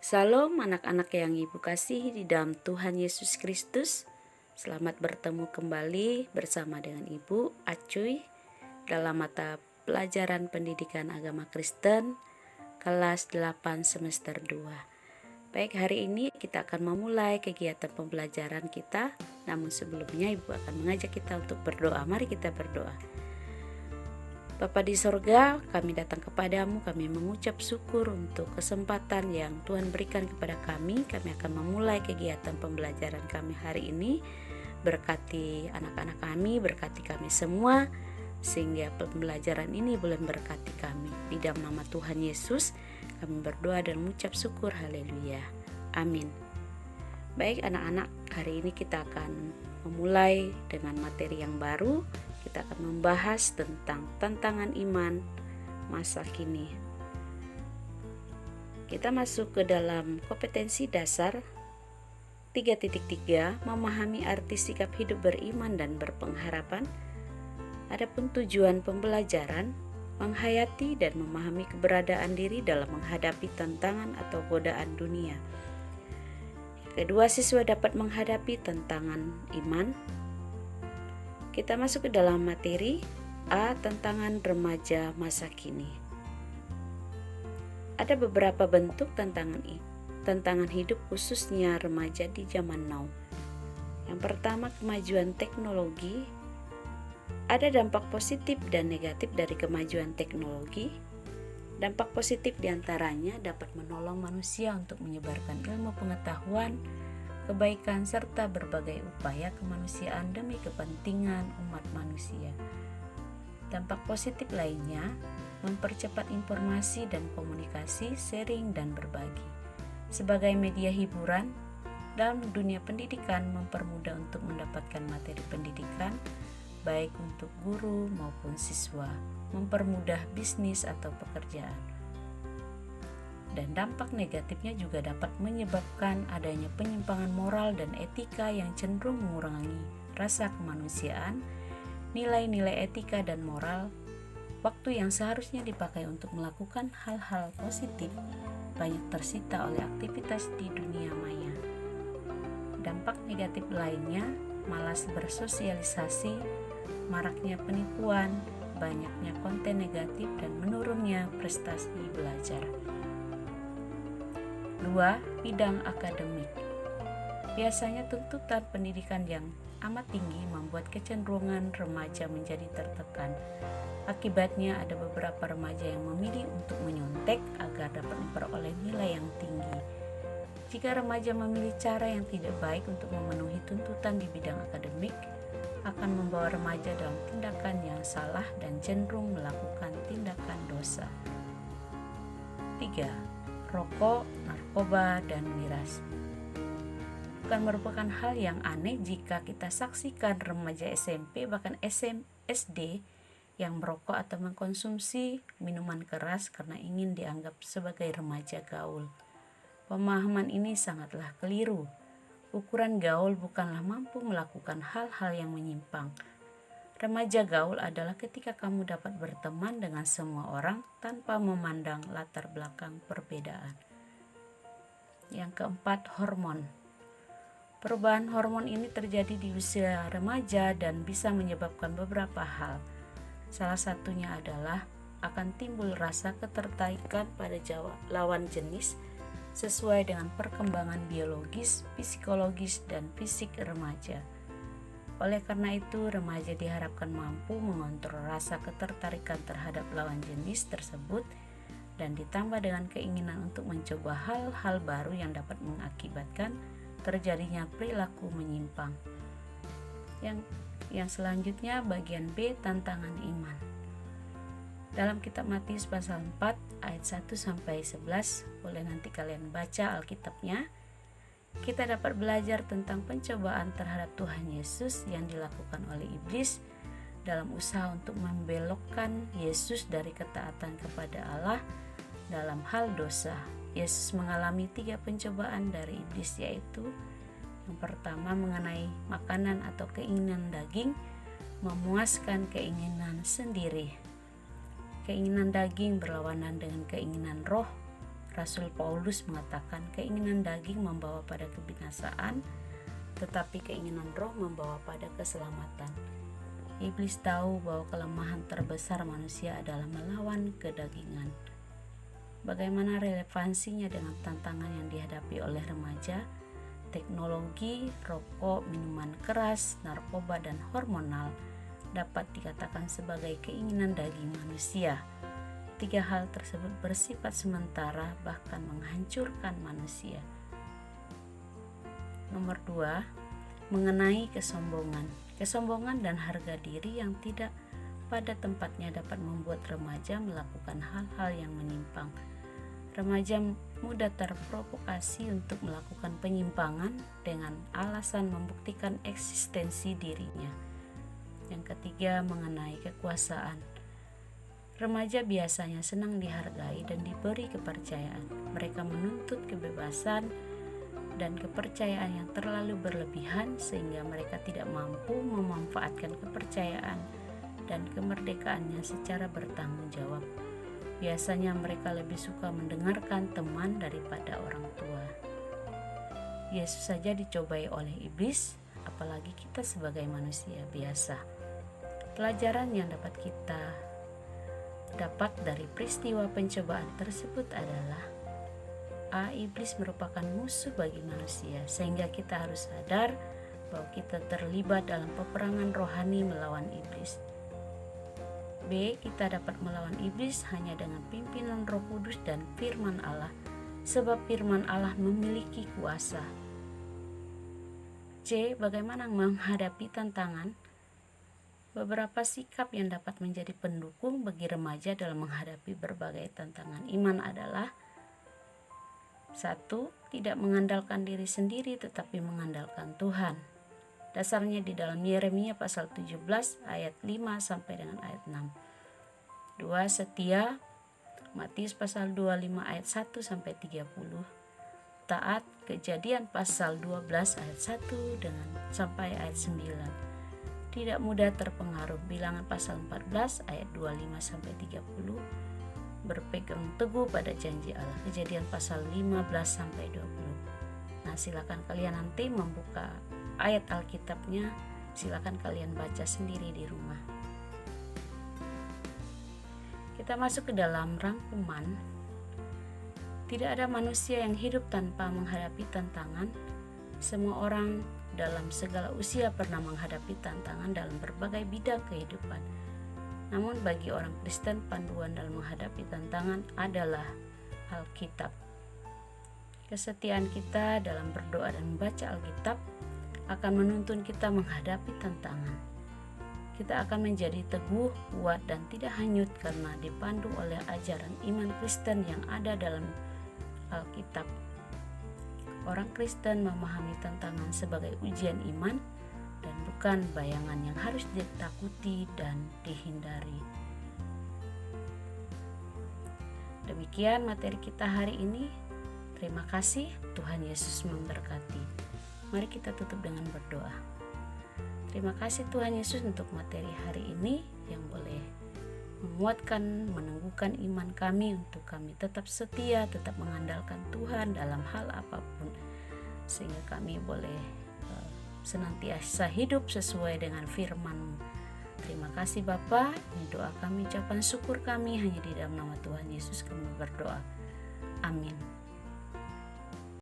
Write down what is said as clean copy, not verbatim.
Salam anak-anak yang Ibu kasihi di dalam Tuhan Yesus Kristus. Selamat bertemu kembali bersama dengan Ibu Acuy dalam mata pelajaran pendidikan agama Kristen kelas 8 semester 2. Baik, hari ini kita akan memulai kegiatan pembelajaran kita. Namun sebelumnya Ibu akan mengajak kita untuk berdoa. Mari kita berdoa. Bapa di sorga, kami datang kepadamu, kami mengucap syukur untuk kesempatan yang Tuhan berikan kepada kami. Kami akan memulai kegiatan pembelajaran kami hari ini. Berkati anak-anak kami, berkati kami semua, sehingga pembelajaran ini boleh memberkati kami. Di dalam nama Tuhan Yesus, kami berdoa dan mengucap syukur, haleluya, amin. Baik anak-anak, hari ini kita akan memulai dengan materi yang baru. Kita akan membahas tentang tantangan iman masa kini. Kita masuk ke dalam kompetensi dasar 3.3, memahami arti sikap hidup beriman dan berpengharapan. Adapun tujuan pembelajaran, menghayati dan memahami keberadaan diri dalam menghadapi tantangan atau godaan dunia. Kedua, siswa dapat menghadapi tantangan iman. Kita masuk ke dalam materi A, tantangan remaja masa kini. Ada beberapa bentuk tantangan hidup khususnya remaja di zaman now. Yang pertama, kemajuan teknologi. Ada dampak positif dan negatif dari kemajuan teknologi. Dampak positif diantaranya dapat menolong manusia untuk menyebarkan ilmu pengetahuan, kebaikan, serta berbagai upaya kemanusiaan demi kepentingan umat manusia. Dampak positif lainnya, mempercepat informasi dan komunikasi, sharing dan berbagi. Sebagai media hiburan, dalam dunia pendidikan mempermudah untuk mendapatkan materi pendidikan, baik untuk guru maupun siswa, mempermudah bisnis atau pekerjaan. Dan dampak negatifnya juga dapat menyebabkan adanya penyimpangan moral dan etika yang cenderung mengurangi rasa kemanusiaan, nilai-nilai etika dan moral. Waktu yang seharusnya dipakai untuk melakukan hal-hal positif banyak tersita oleh aktivitas di dunia maya. Dampak negatif lainnya, malas bersosialisasi, maraknya penipuan, banyaknya konten negatif dan menurunnya prestasi belajar. 2. Bidang akademik. Biasanya tuntutan pendidikan yang amat tinggi membuat kecenderungan remaja menjadi tertekan. Akibatnya ada beberapa remaja yang memilih untuk menyontek agar dapat memperoleh nilai yang tinggi. Jika remaja memilih cara yang tidak baik untuk memenuhi tuntutan di bidang akademik, akan membawa remaja dalam tindakan yang salah dan cenderung melakukan tindakan dosa. 3. Rokok, narkoba, dan miras. Bukan merupakan hal yang aneh jika kita saksikan remaja SMP bahkan SD yang merokok atau mengkonsumsi minuman keras karena ingin dianggap sebagai remaja gaul. Pemahaman ini sangatlah keliru. Ukuran gaul bukanlah mampu melakukan hal-hal yang menyimpang. Remaja gaul adalah ketika kamu dapat berteman dengan semua orang tanpa memandang latar belakang perbedaan. Yang keempat, hormon. Perubahan hormon ini terjadi di usia remaja dan bisa menyebabkan beberapa hal. Salah satunya adalah akan timbul rasa ketertarikan pada lawan jenis sesuai dengan perkembangan biologis, psikologis, dan fisik remaja. Oleh karena itu, remaja diharapkan mampu mengontrol rasa ketertarikan terhadap lawan jenis tersebut dan ditambah dengan keinginan untuk mencoba hal-hal baru yang dapat mengakibatkan terjadinya perilaku menyimpang. Yang selanjutnya bagian B, tantangan iman. Dalam kitab Matius pasal 4 ayat 1-11, boleh nanti kalian baca Alkitabnya. Kita dapat belajar tentang pencobaan terhadap Tuhan Yesus yang dilakukan oleh iblis dalam usaha untuk membelokkan Yesus dari ketaatan kepada Allah dalam hal dosa. Yesus mengalami 3 pencobaan dari iblis, yaitu yang pertama mengenai makanan atau keinginan daging, memuaskan keinginan sendiri. Keinginan daging berlawanan dengan keinginan roh. Rasul Paulus mengatakan keinginan daging membawa pada kebinasaan, tetapi keinginan roh membawa pada keselamatan. Iblis tahu bahwa kelemahan terbesar manusia adalah melawan kedagingan. Bagaimana relevansinya dengan tantangan yang dihadapi oleh remaja? Teknologi, rokok, minuman keras, narkoba, dan hormonal dapat dikatakan sebagai keinginan daging manusia. 3 hal tersebut bersifat sementara, bahkan menghancurkan manusia. Nomor 2, mengenai kesombongan. Kesombongan dan harga diri yang tidak pada tempatnya dapat membuat remaja melakukan hal-hal yang menyimpang. Remaja mudah terprovokasi untuk melakukan penyimpangan dengan alasan membuktikan eksistensi dirinya. Yang ketiga, mengenai kekuasaan. Remaja biasanya senang dihargai dan diberi kepercayaan. Mereka menuntut kebebasan dan kepercayaan yang terlalu berlebihan sehingga mereka tidak mampu memanfaatkan kepercayaan dan kemerdekaannya secara bertanggung jawab. Biasanya mereka lebih suka mendengarkan teman daripada orang tua. Yesus saja dicobai oleh iblis, apalagi kita sebagai manusia biasa. Pelajaran yang dapat kita dapat dari peristiwa pencobaan tersebut adalah iblis merupakan musuh bagi manusia, sehingga kita harus sadar bahwa kita terlibat dalam peperangan rohani melawan iblis. B. Kita dapat melawan iblis hanya dengan pimpinan Roh Kudus dan firman Allah, sebab firman Allah memiliki kuasa. C. Bagaimana menghadapi tantangan? Beberapa sikap yang dapat menjadi pendukung bagi remaja dalam menghadapi berbagai tantangan iman adalah 1. Tidak mengandalkan diri sendiri tetapi mengandalkan Tuhan. Dasarnya di dalam Yeremia pasal 17 ayat 5 sampai dengan ayat 6. 2. Setia. Matius pasal 25 ayat 1 sampai 30. Taat. Kejadian pasal 12 ayat 1 dengan sampai ayat 9. Tidak mudah terpengaruh. Bilangan pasal 14 ayat 25 sampai 30. Berpegang teguh pada janji Allah. Kejadian pasal 15 sampai 20. Nah, silakan kalian nanti membuka ayat Alkitabnya, silakan kalian baca sendiri di rumah. Kita masuk ke dalam rangkuman. Tidak ada manusia yang hidup tanpa menghadapi tantangan. Semua orang dalam segala usia pernah menghadapi tantangan dalam berbagai bidang kehidupan. Namun bagi orang Kristen, panduan dalam menghadapi tantangan adalah Alkitab. Kesetiaan kita dalam berdoa dan membaca Alkitab akan menuntun kita menghadapi tantangan. Kita akan menjadi teguh, kuat, dan tidak hanyut karena dipandu oleh ajaran iman Kristen yang ada dalam Alkitab. Orang Kristen memahami tantangan sebagai ujian iman dan bukan bayangan yang harus ditakuti dan dihindari. Demikian materi kita hari ini. Terima kasih, Tuhan Yesus memberkati. Mari kita tutup dengan berdoa. Terima kasih Tuhan Yesus untuk materi hari ini yang boleh menguatkan, meneguhkan iman kami untuk kami tetap setia, tetap mengandalkan Tuhan dalam hal apapun, sehingga kami boleh senantiasa hidup sesuai dengan firman-Mu. Terima kasih Bapa. Ini doa kami, ucapan syukur kami hanya di dalam nama Tuhan Yesus kami berdoa. Amin.